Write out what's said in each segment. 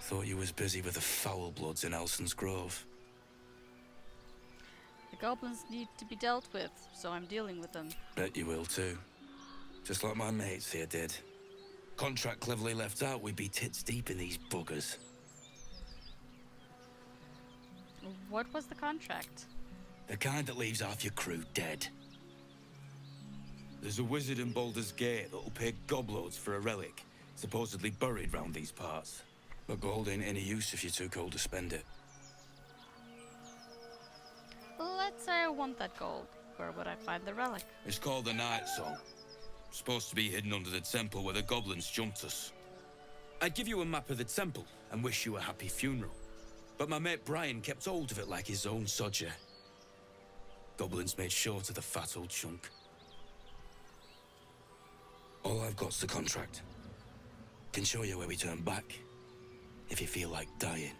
Thought you was busy with the foul bloods in Elson's Grove. The goblins need to be dealt with, so I'm dealing with them. Bet you will too. Just like my mates here did. Contract cleverly left out, we'd be tits deep in these buggers. What was the contract? The kind that leaves half your crew dead. There's a wizard in Baldur's Gate that'll pay gobloads for a relic, supposedly buried round these parts. But gold ain't any use if you're too cold to spend it. Let's say I want that gold. Where would I find the relic? It's called the Night Song. Supposed to be hidden under the temple where the goblins jumped us. I'd give you a map of the temple and wish you a happy funeral. But my mate Brian kept hold of it like his own sodger. Goblins made short of the fat old chunk. All I've got's the contract. Can show you where we turn back, if you feel like dying.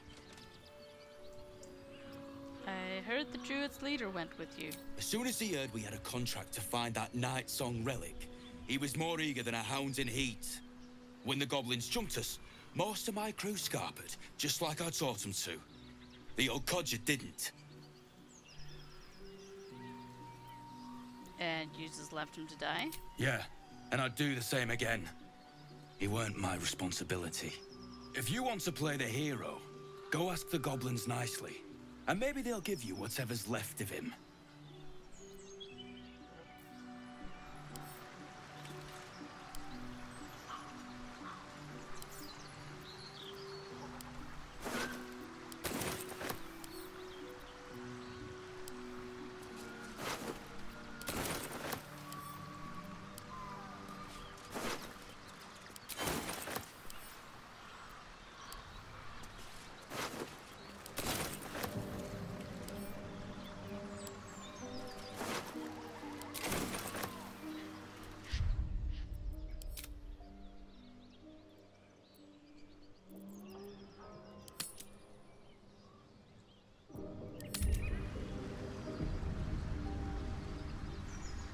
I heard the Druid's leader went with you. As soon as he heard we had a contract to find that Night Song relic, he was more eager than a hound in heat. When the goblins jumped us, most of my crew scarpered, just like I taught them to. The old codger didn't. And you just left him to die? Yeah, and I'd do the same again. He weren't my responsibility. If you want to play the hero, go ask the goblins nicely, and maybe they'll give you whatever's left of him.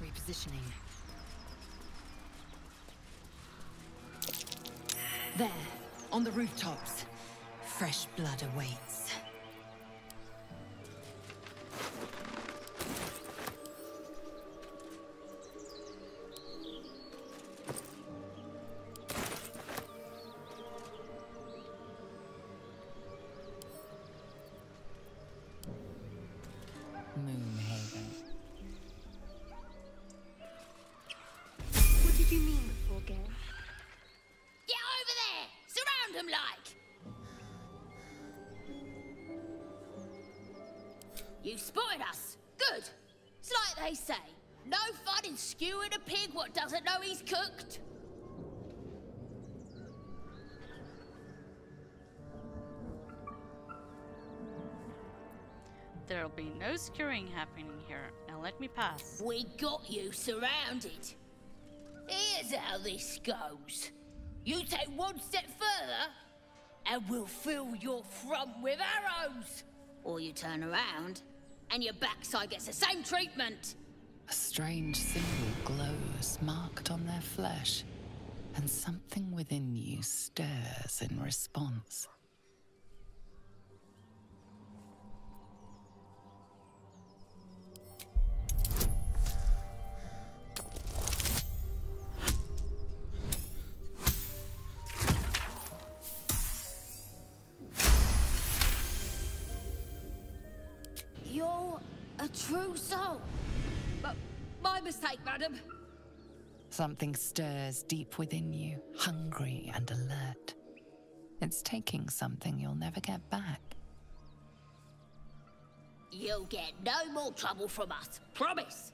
Repositioning. There, on the rooftops. Fresh blood awaits. Moonhaven. What did you mean before, Gale? Get over there! Surround him like! You spotted us! Good! It's like they say, no fun in skewing a pig what doesn't know he's cooked. There'll be no skewering happening here. Now let me pass. We got you surrounded. Here's how this goes. You take one step further, and we'll fill your front with arrows. Or you turn around, and your backside gets the same treatment. A strange symbol glows, marked on their flesh, and something within you stirs in response. You're a true soul. But my mistake, madam. Something stirs deep within you, hungry and alert. It's taking something you'll never get back. You'll get no more trouble from us. Promise.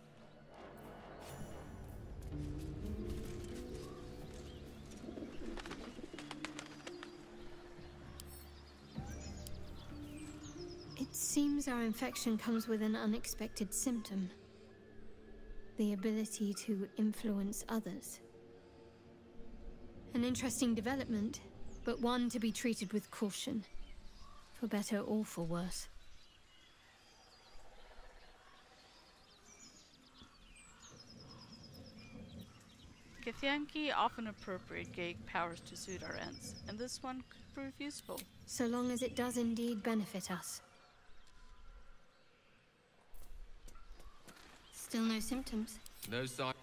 It seems our infection comes with an unexpected symptom. The ability to influence others. An interesting development, but one to be treated with caution. For better or for worse. Githyanki often appropriate Geig powers to suit our ends, and this one could prove useful. So long as it does indeed benefit us. Still no symptoms. No sign.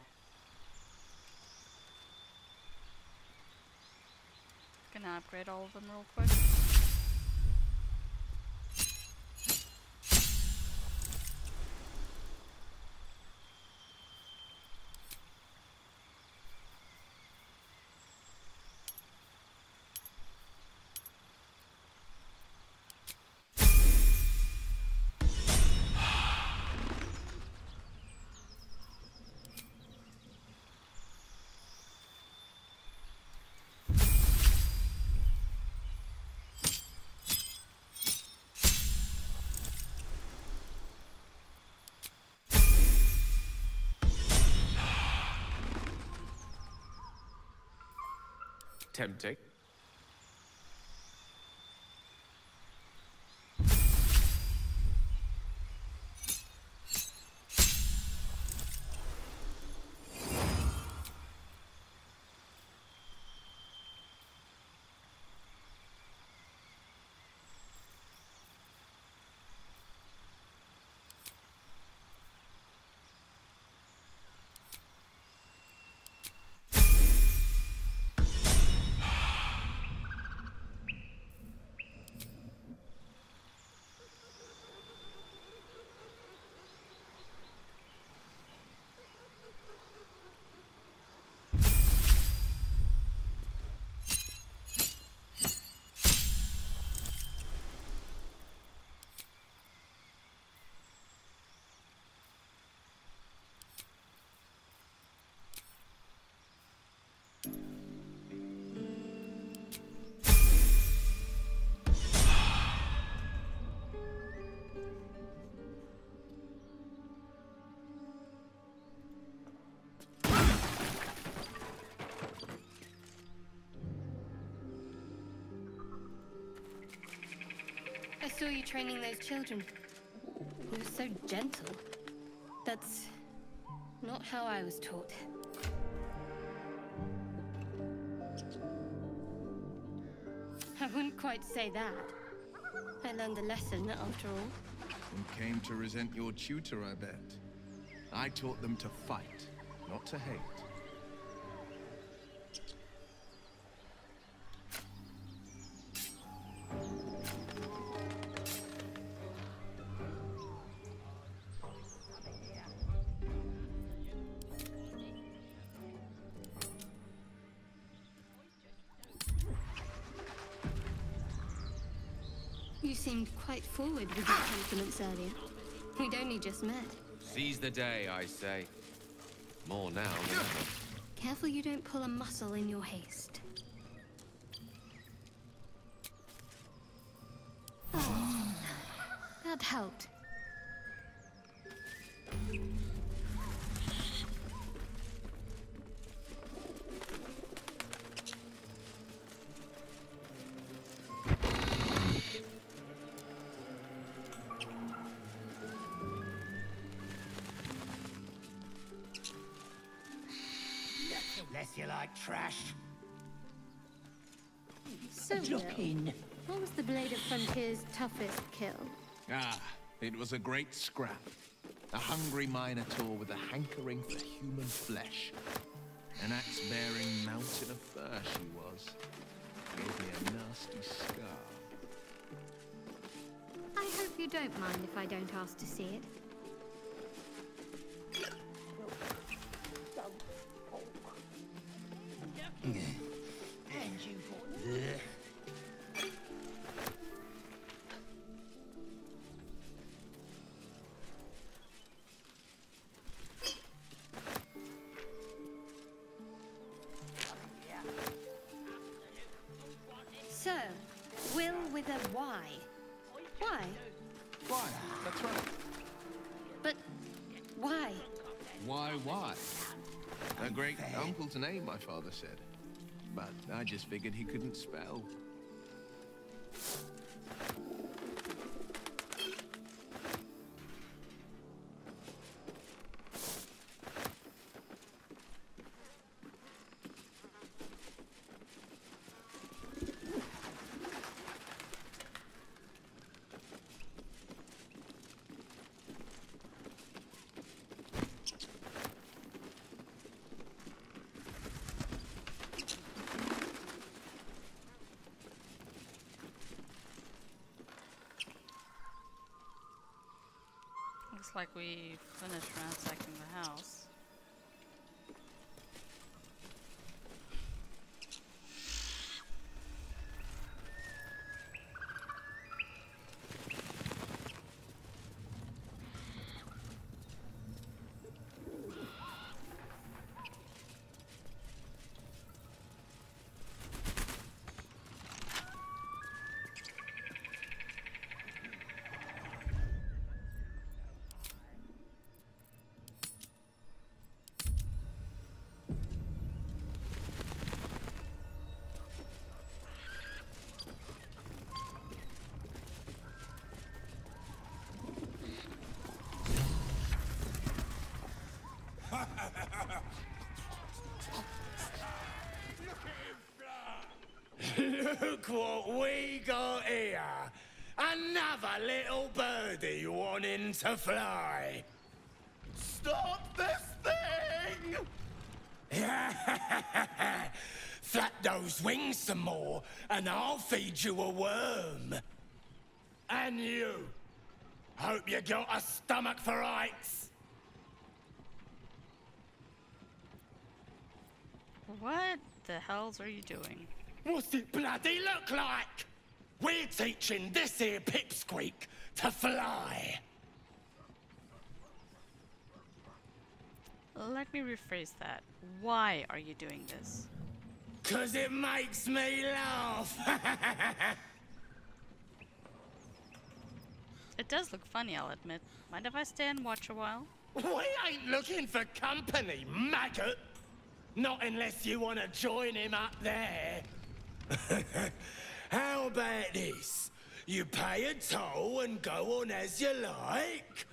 Gonna upgrade all of them real quick. Tempting. I saw you training those children. You were so gentle. That's not how I was taught. I wouldn't quite say that. I learned a lesson, after all. And came to resent your tutor, I bet. I taught them to fight, not to hate. You seemed quite forward with your confidence earlier. We'd only just met. Seize the day, I say. More now than ever. Careful you don't pull a muscle in your haste. Oh, that helped. Unless you like trash. So, Will, what was the Blade of Frontier's toughest kill? Ah, it was a great scrap. A hungry minotaur with a hankering for human flesh. An axe-bearing mountain of fur she was. Gave me a nasty scar. I hope you don't mind if I don't ask to see it. And you So, Will with a Y. Why? Why? That's right. But why? Why? A great uncle's name, my father said. But I just figured he couldn't spell. like we finished ransacking the house. Look what we got here. Another little birdie wanting to fly. Stop this thing! Flap those wings some more, and I'll feed you a worm. And you. Hope you got a stomach for heights. What the hells are you doing? What's it bloody look like? We're teaching this here pipsqueak to fly. Let me rephrase that. Why are you doing this? 'Cause it makes me laugh. It does look funny, I'll admit. Mind if I stay and watch a while? We ain't looking for company, maggot. Not unless you want to join him up there. How about this? You pay a toll and go on as you like,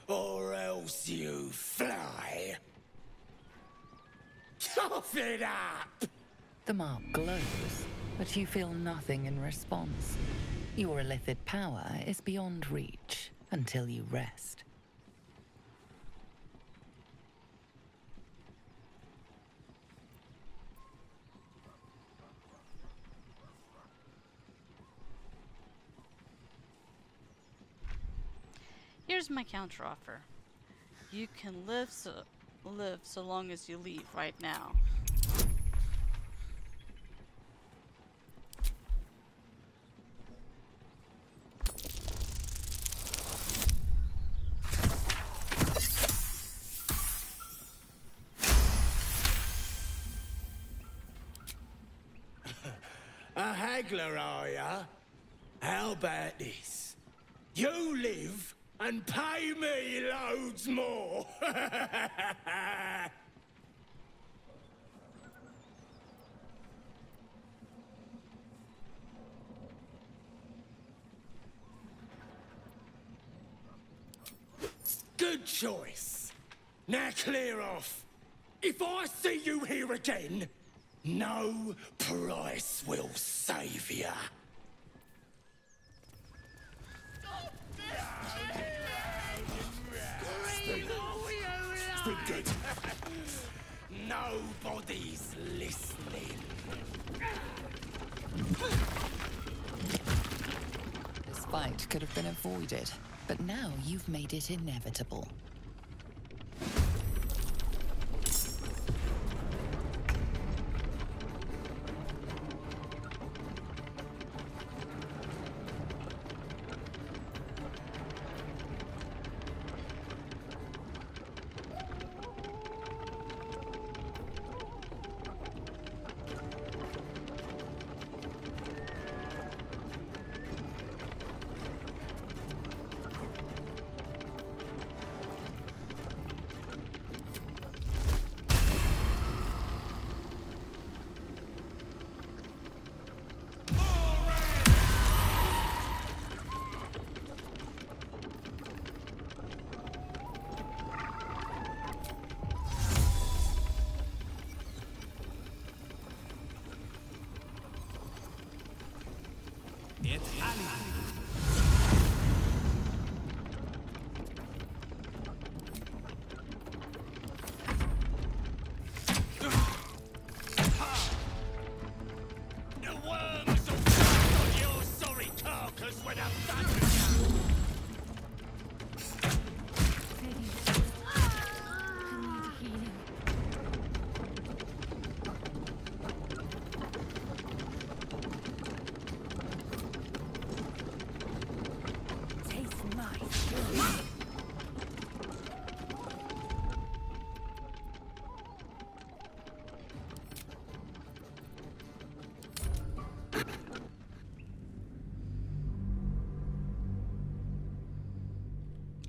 or else you fly. Cough it up! The mark glows, but you feel nothing in response. Your illithid power is beyond reach until you rest. Here's my counteroffer. You can live so long as you leave right now. A haggler, are ya? How about this? You live and pay me loads more. Good choice. Now clear off. If I see you here again, no price will save ya. Good. Nobody's listening. This fight could have been avoided, but now you've made it inevitable.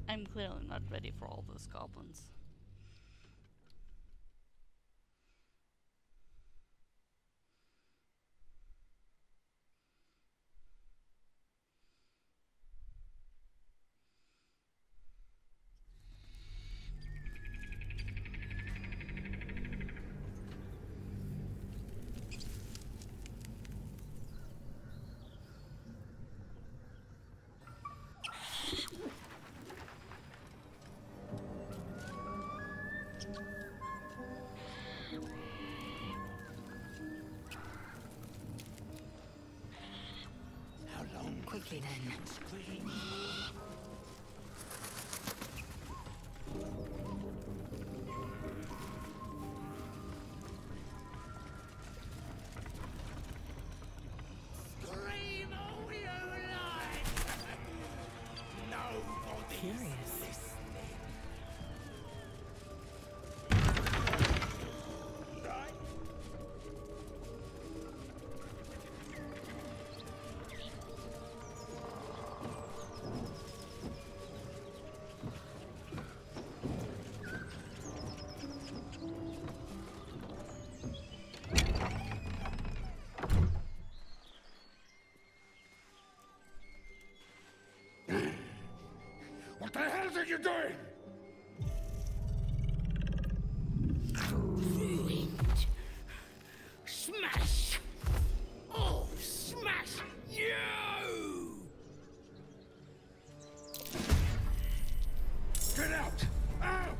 I'm clearly not ready for all those goblins. Quickly then. Scream all you like! Nobody's Curious. listening. Right? What the hell are you doing? Ruined. Smash! Oh, smash you! Get out! Out!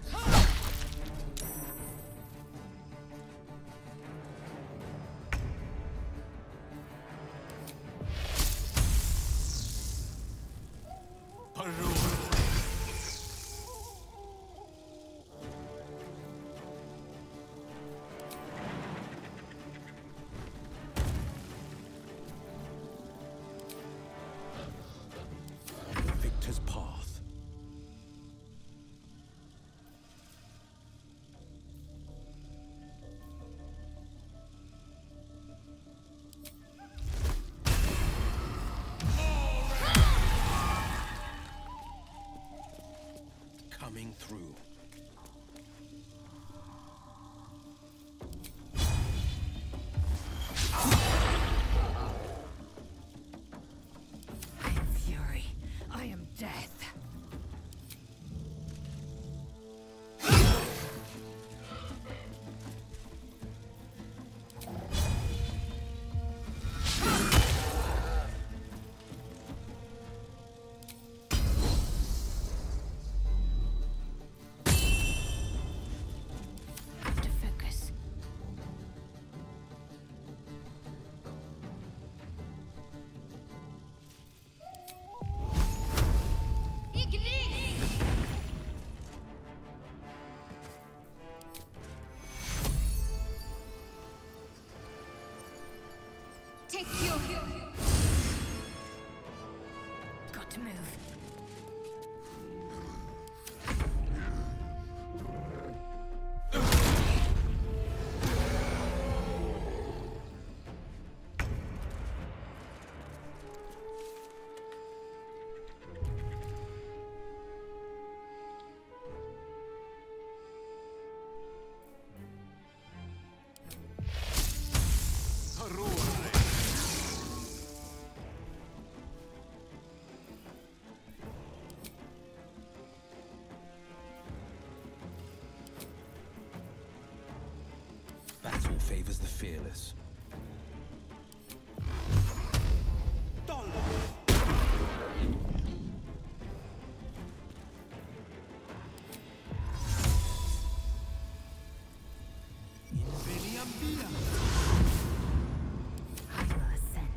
Victor's path. Coming through. I am fury. I am death. Have to focus. Take your... Got to move. Battle favors the fearless. I will ascend.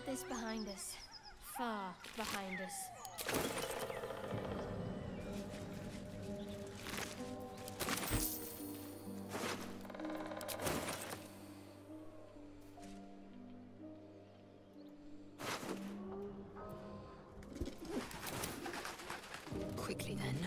put this behind us. Far behind us. Quickly then.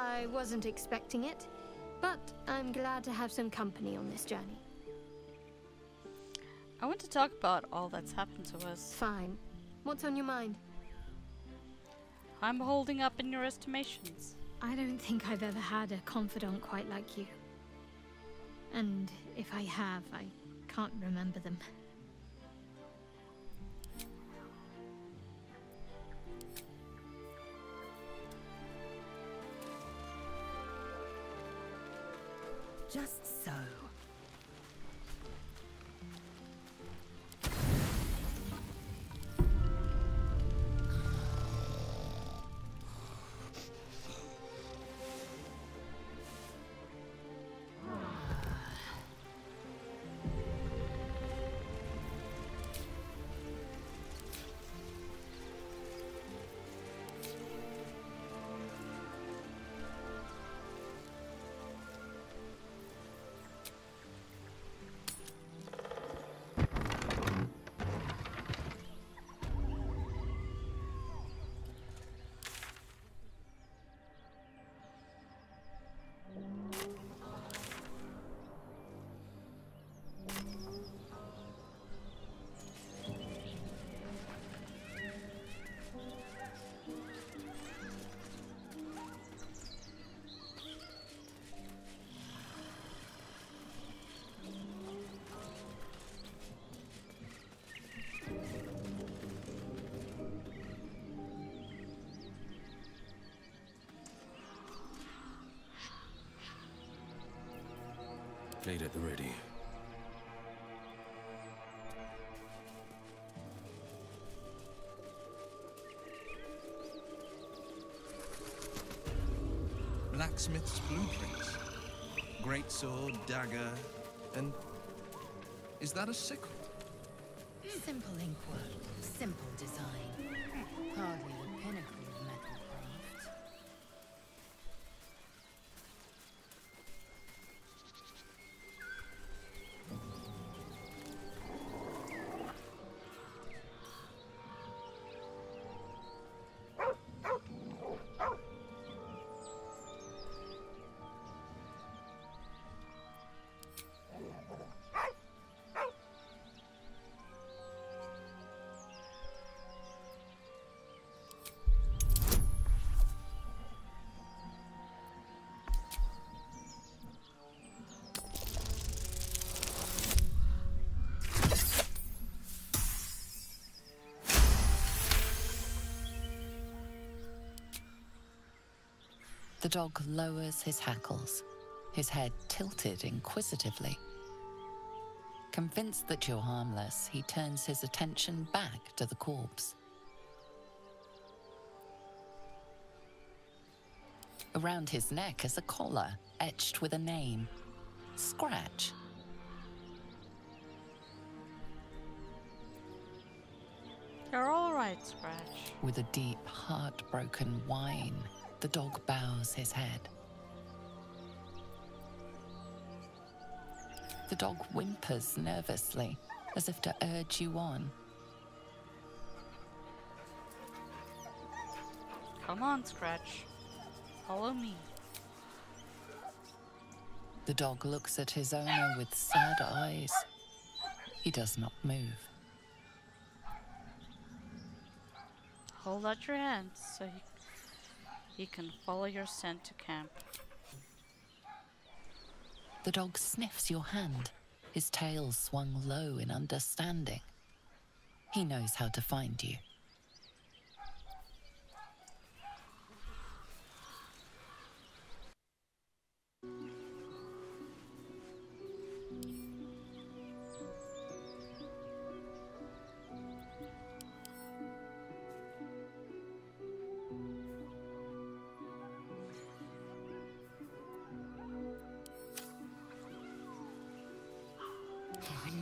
I wasn't expecting it, but I'm glad to have some company on this journey. I want to talk about all that's happened to us. Fine. What's on your mind? I'm holding up in your estimations. I don't think I've ever had a confidant quite like you. And if I have, I can't remember them. Just so. Blade at the ready. Blacksmith's blueprints. Great sword, dagger, and... is that a sickle? Simple inkwork, simple design. Hardly the pinnacle of metalcraft. The dog lowers his hackles, his head tilted inquisitively. Convinced that you're harmless, he turns his attention back to the corpse. Around his neck is a collar etched with a name, Scratch. You're all right, Scratch. With a deep, heartbroken whine, the dog bows his head. The dog whimpers nervously, as if to urge you on. Come on, Scratch. Follow me. The dog looks at his owner with sad eyes. He does not move. Hold out your hand so he can follow your scent to camp. The dog sniffs your hand, his tail swung low in understanding. He knows how to find you.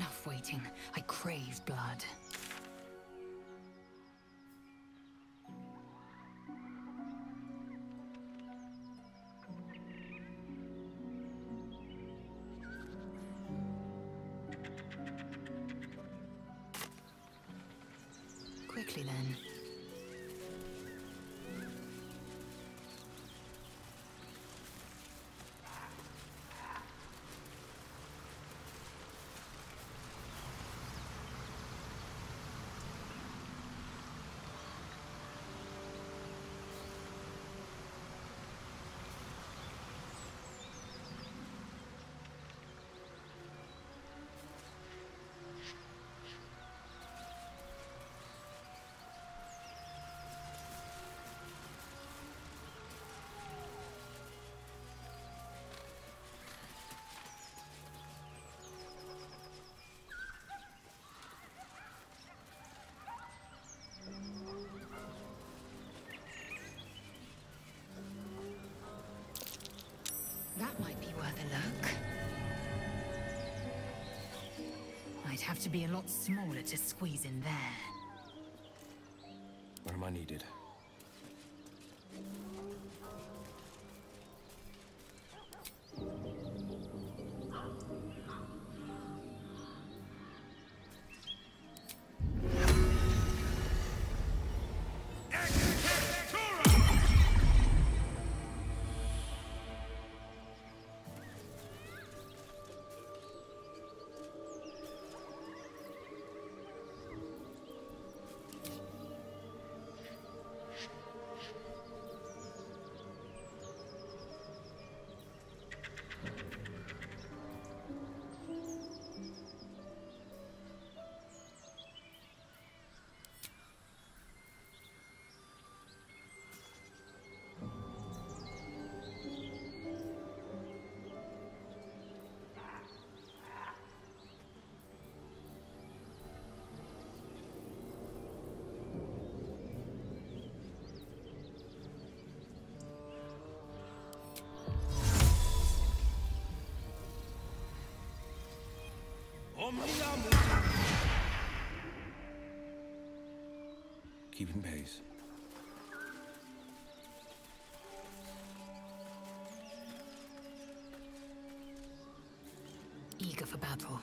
Enough waiting. I crave blood. Quickly then. That might be worth a look. I'd have to be a lot smaller to squeeze in there. Where am I needed? Keeping pace. Eager for battle.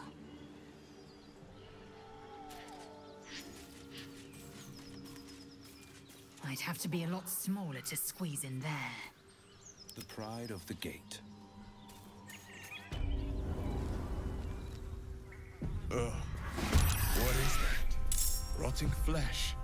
I'd have to be a lot smaller to squeeze in there. The pride of the gate. Ugh. What is that? Rotting flesh.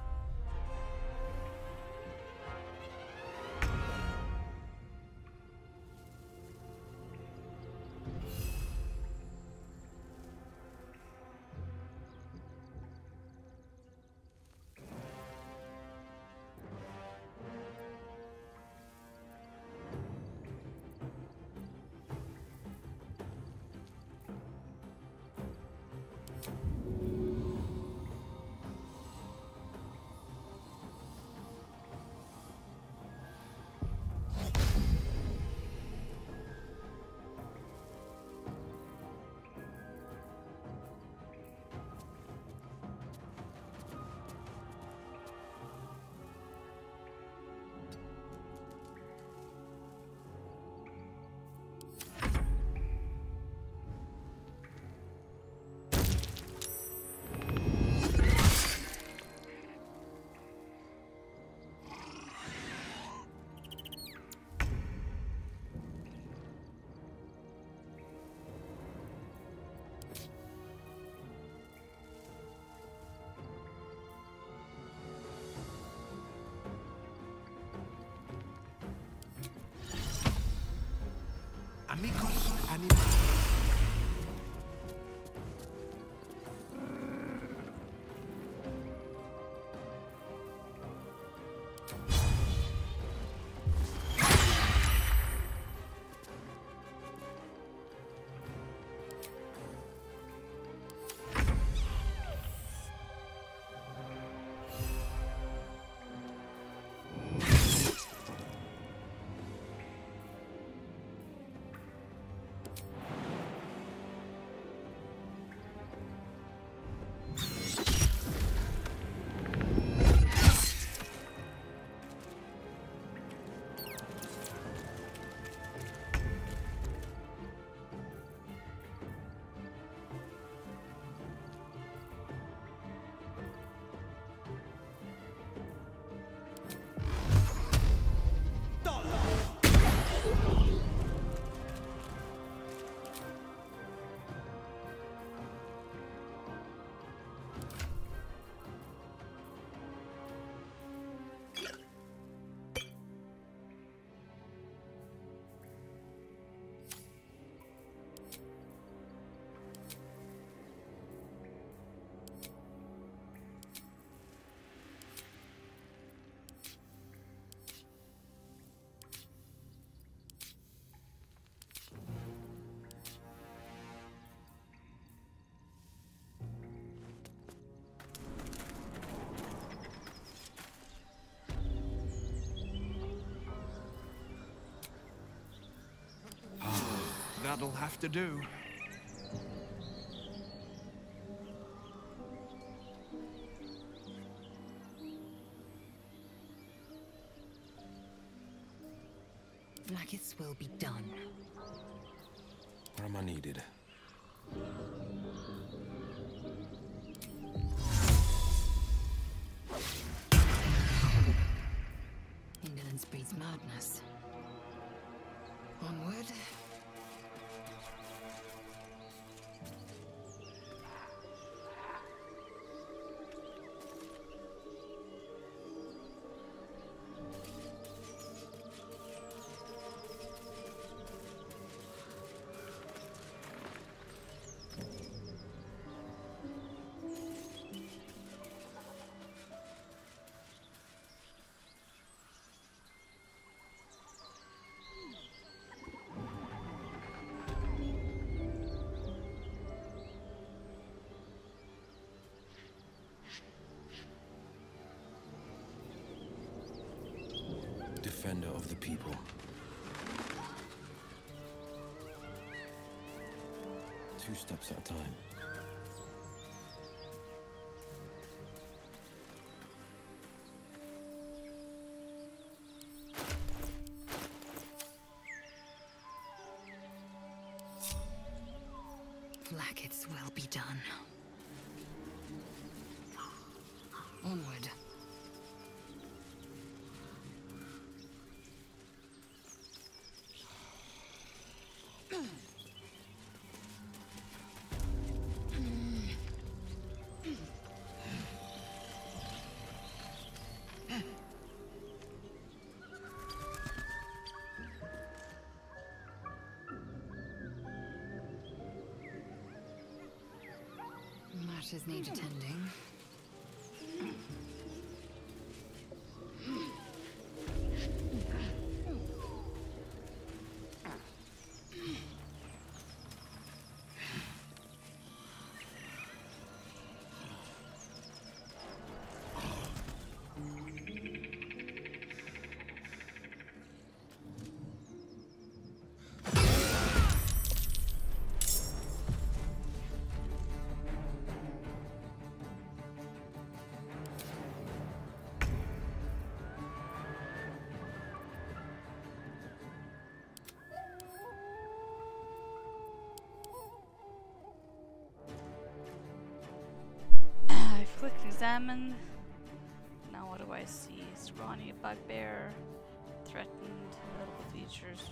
That'll have to do. Blackets will be done. Where am I needed? Indolence breeds madness. Onward. Defender of the people. Two steps at a time. Blackets will be done. Onward. Matters need attending. Quick examine. Now what do I see? Scrawny, bugbear, threatened, notable features.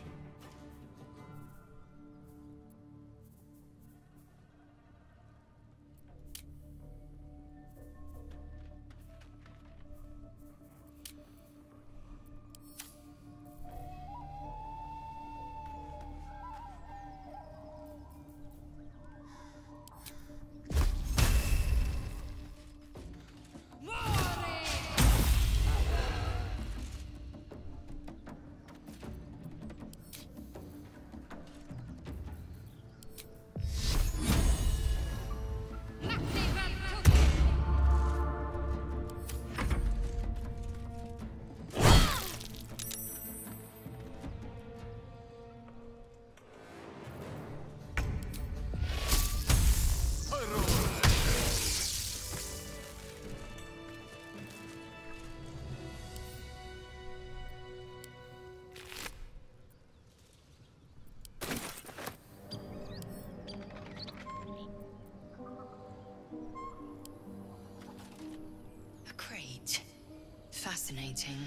Fascinating.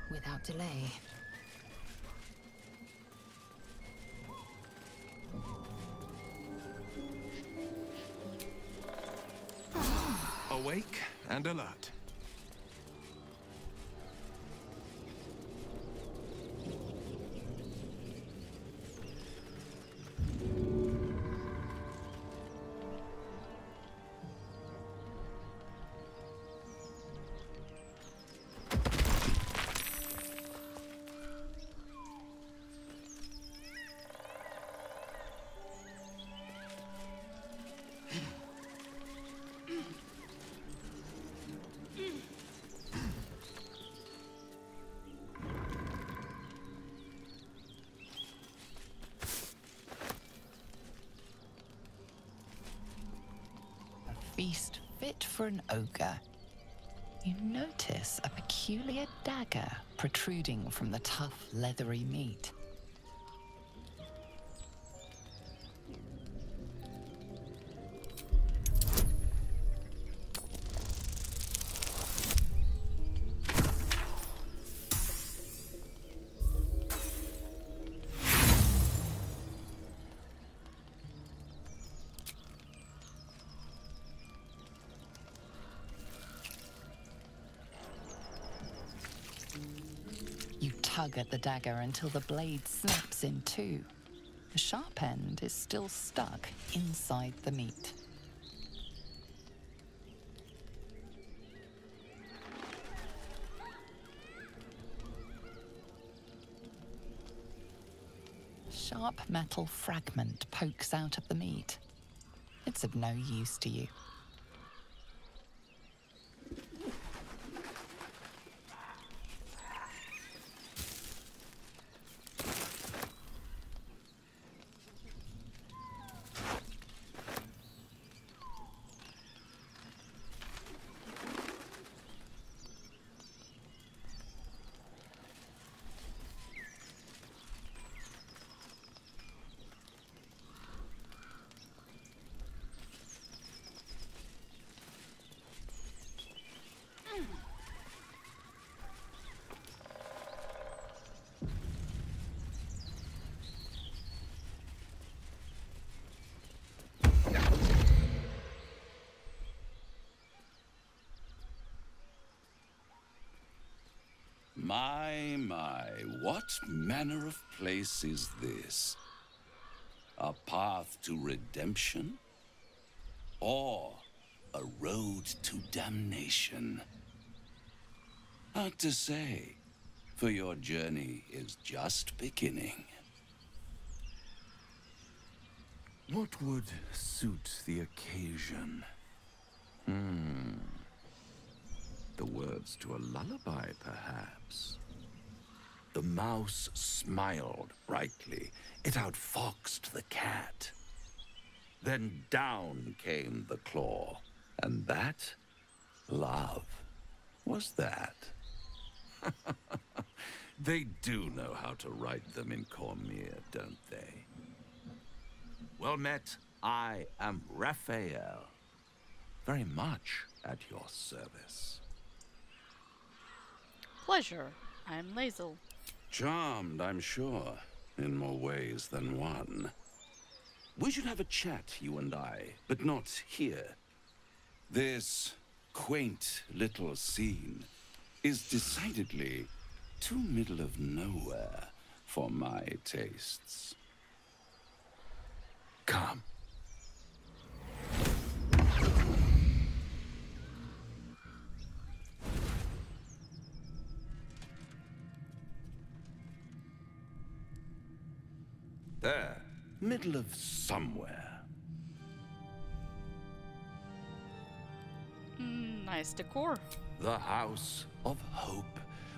Without delay. awake and alert. Feast fit for an ogre. You notice a peculiar dagger protruding from the tough, leathery meat. You tug at the dagger until the blade snaps in two. The sharp end is still stuck inside the meat. Sharp metal fragment pokes out of the meat. It's of no use to you. My, what manner of place is this? A path to redemption? Or a road to damnation? Hard to say, for your journey is just beginning. What would suit the occasion? The words to a lullaby, perhaps. The mouse smiled brightly. It outfoxed the cat. Then down came the claw. And that, love, was that. They do know how to write them in Cormier, don't they? Well met, I am Raphael. Very much at your service. Pleasure. I'm Lazel. Charmed, I'm sure, in more ways than one. We should have a chat, you and I, but not here. This quaint little scene is decidedly too middle of nowhere for my tastes. Come. There, middle of somewhere. Nice decor. The House of Hope,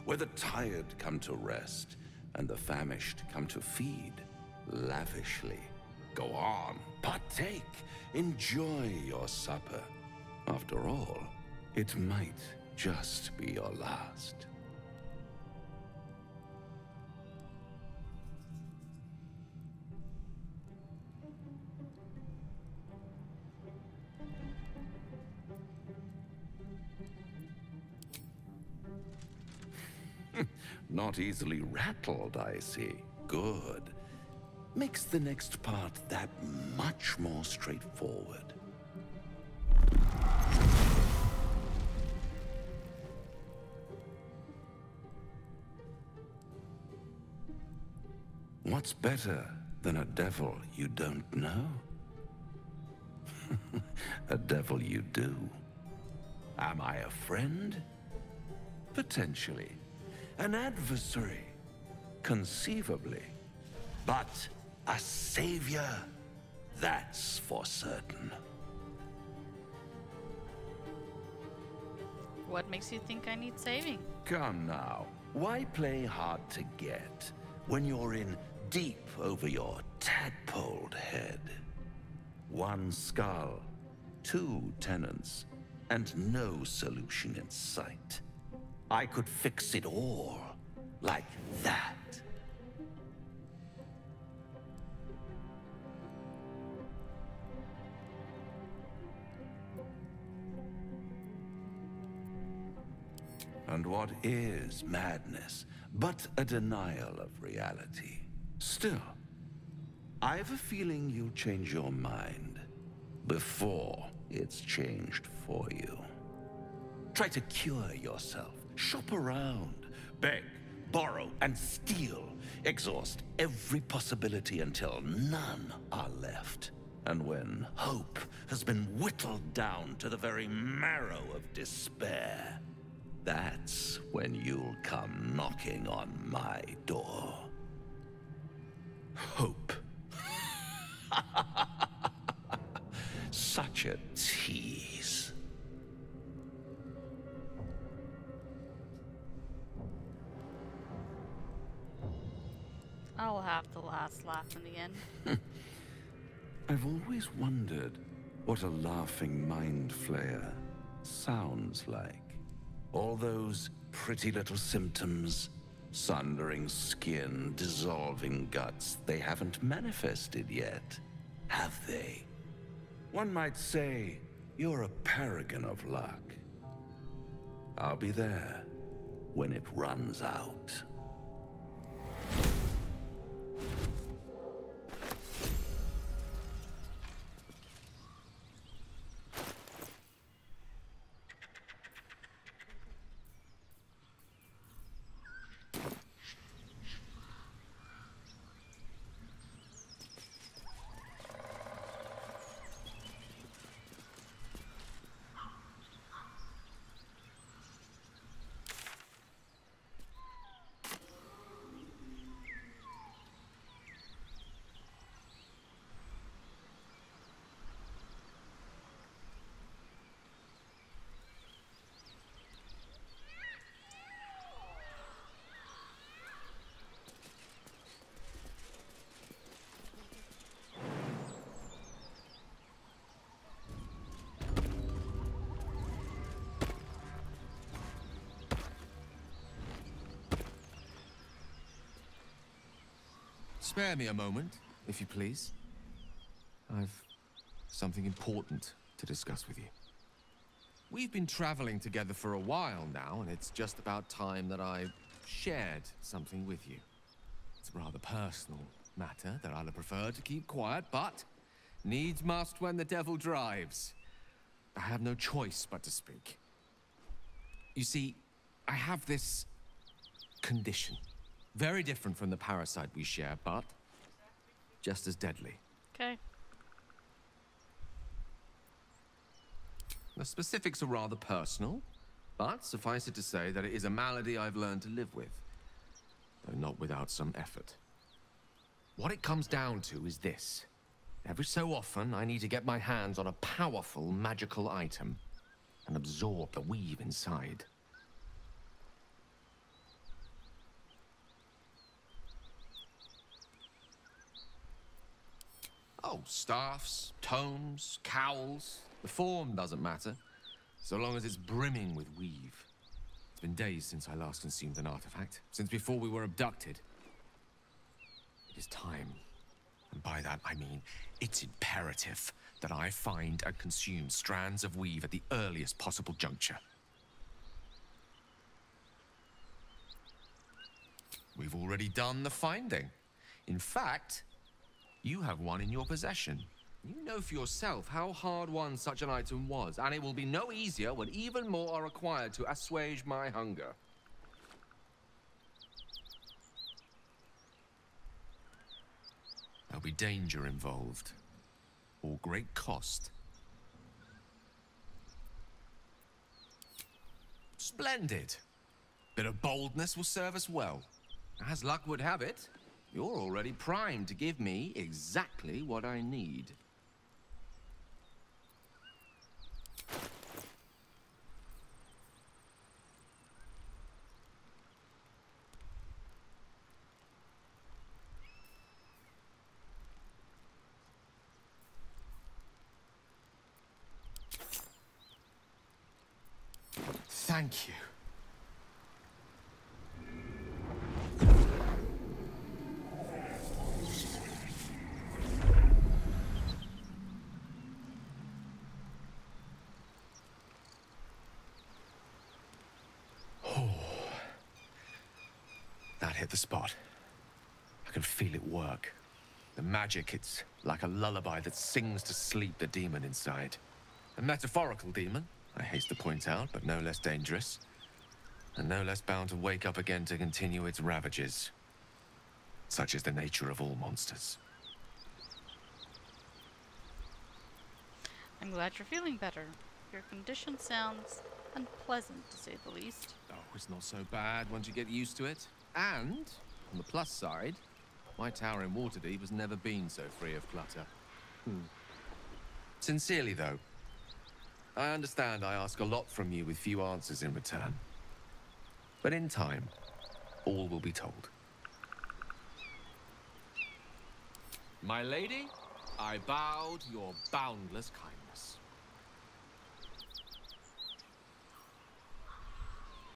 where the tired come to rest and the famished come to feed lavishly. Go on, partake, enjoy your supper. After all, it might just be your last. Not easily rattled, I see. Good. Makes the next part that much more straightforward. What's better than a devil you don't know? A devil you do. Am I a friend? Potentially. An adversary? Conceivably. But a savior? That's for certain. What makes you think I need saving? Come now. Why play hard to get when you're in deep over your tadpoled head? One skull, two tenants, and no solution in sight. I could fix it all like that. And what is madness but a denial of reality? Still, I have a feeling you'll change your mind before it's changed for you. Try to cure yourself. Shop around. Beg, borrow, and steal. Exhaust every possibility until none are left. And when hope has been whittled down to the very marrow of despair, that's when you'll come knocking on my door. Hope. Such a tease. I'll have the last laugh in the end. I've always wondered what a laughing mind flayer sounds like. All those pretty little symptoms, sundering skin, dissolving guts, they haven't manifested yet, have they? One might say you're a paragon of luck. I'll be there when it runs out. Spare me a moment, if you please. I've something important to discuss with you. We've been traveling together for a while now, and it's just about time that I shared something with you. It's a rather personal matter that I'd have preferred to keep quiet, but needs must when the devil drives. I have no choice but to speak. You see, I have this condition. Very different from the parasite we share, but just as deadly. Okay. The specifics are rather personal, but suffice it to say that it is a malady I've learned to live with, though not without some effort. What it comes down to is this. Every so often, I need to get my hands on a powerful magical item and absorb the weave inside. Oh, staffs, tomes, cowls. The form doesn't matter, so long as it's brimming with weave. It's been days since I last consumed an artifact, since before we were abducted. It is time, and by that I mean it's imperative that I find and consume strands of weave at the earliest possible juncture. We've already done the finding. In fact, you have one in your possession. You know for yourself how hard-won such an item was, and it will be no easier when even more are required to assuage my hunger. There'll be danger involved, or great cost. Splendid! Bit of boldness will serve us well. As luck would have it, you're already primed to give me exactly what I need. Thank you. That hit the spot. I can feel it work. The magic, it's like a lullaby that sings to sleep the demon inside. A metaphorical demon, I haste to point out, but no less dangerous. And no less bound to wake up again to continue its ravages. Such is the nature of all monsters. I'm glad you're feeling better. Your condition sounds unpleasant, to say the least. Oh, it's not so bad once you get used to it. And, on the plus side, my tower in Waterdeep has never been so free of clutter. Sincerely, though, I understand I ask a lot from you with few answers in return. But in time, all will be told. My lady, I bow to your boundless kindness.